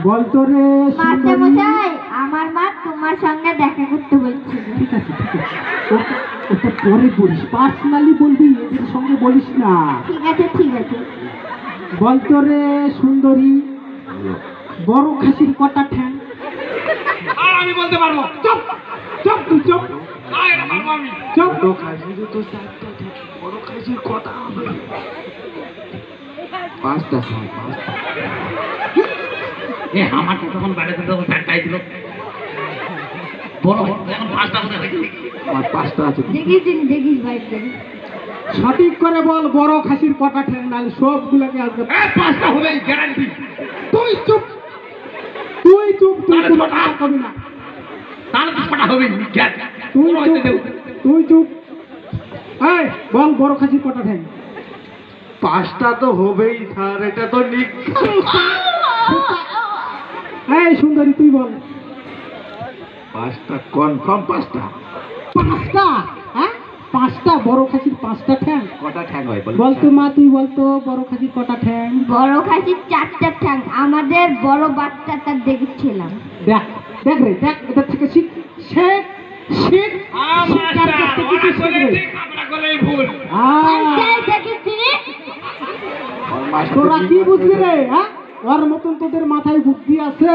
বলতো রে মাস্টার মশাই, আমার মা তোমার সঙ্গে দেখা করতে বলছিল। ঠিক আছে ঠিক আছে, ওটা পরে বলিস, পার্সোনালি বলবি, এদের সঙ্গে বলিস না। ঠিক আছে ঠিক আছে। বলতো রে সুন্দরী, বড় খাসির কটা ঠ্যাং? আর আমি বলতে পারবো। চুপ চুপ তুই চুপ আর এটা পারবো আমি। চুপ। বড় খাসির তো 4টা থাকে, বড় খাসির কটা হবে? 5টা স্যার, 5টা। এ আমার তো তখন বাইরে থেকে তখন চারটাই ছিল। বড় এখন 5টা কোথায় থাকে? আমার 5টা আছে। দেখিস বাড়িতে। সঠিক করে বল, বড় খাসির কটা ঠ্যাং? নাহলে সবগুলোকে আজকে। এ 5টা হবেই গ্যারান্টি। তুই চুপ, তুই চুপ, তুই তাহলে কোনো ছটা। কথা কবি না। তাহলে তো 6টা হবেই। তুই চুপ, তুই চুপ। এই বল, বড় খাসির কটা ঠ্যাং? 5টা তো হবেই স্যার, এটা তো এই সুন্দরী তুই বল। 5টা কনফার্ম, 5টা। 5টা? হ্যাঁ 5টা বড় খাসির 5টা ঠ্যাং? কটা ঠ্যাং হয় বলতো মা, তুই বলতো বড় খাসির কটা ঠ্যাং? বড় খাসির 4টা ঠ্যাং, আমাদের বড় বাচ্চাটা দেখেছিলাম। দেখ দেখ রে, দেখ এদের থেকে শিখ, শেখ শিখ। শিক্ষার কাছ থেকে কি শিখবে? আমরা বলেই ভুল। দেখেছিলি? তোরা কি বুঝবি রে? হ্যাঁ, ওর মতন তোদের মাথায় বুদ্ধি আছে?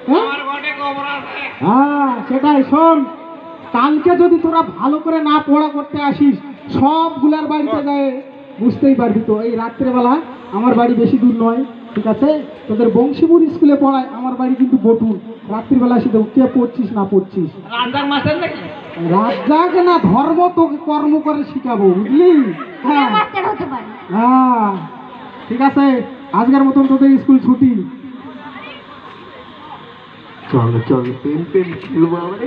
হ্যাঁ আমার ঘটে খবর আছে। হ্যাঁ, সেটাই। শোন, কালকে যদি তোরা ভালো করে না পড়া করতে আসিস, সবগুলার বাড়িতে যায় বুঝতেই পারবি। তো এই রাত্রেবেলা আমার বাড়ি বেশি দূর নয়, ঠিক আছে? তোদের বংশীপুর স্কুলে পড়ায়, আমার বাড়ি কিন্তু বটুল। রাত্রিবেলা এসে দেখো কে পড়ছিস না পড়ছিস। রাজার মাস্টার নাকি? রাজ্জাক না, ধর্ম তোকে কর্ম করে শিখাবো, বুঝলি? হ্যাঁ মাস্টার হতে পারে। হ্যাঁ, ঠিক আছে, আজকের মতন তোদের স্কুল ছুটি। চলো চলো, পেন খেলবো আমরা।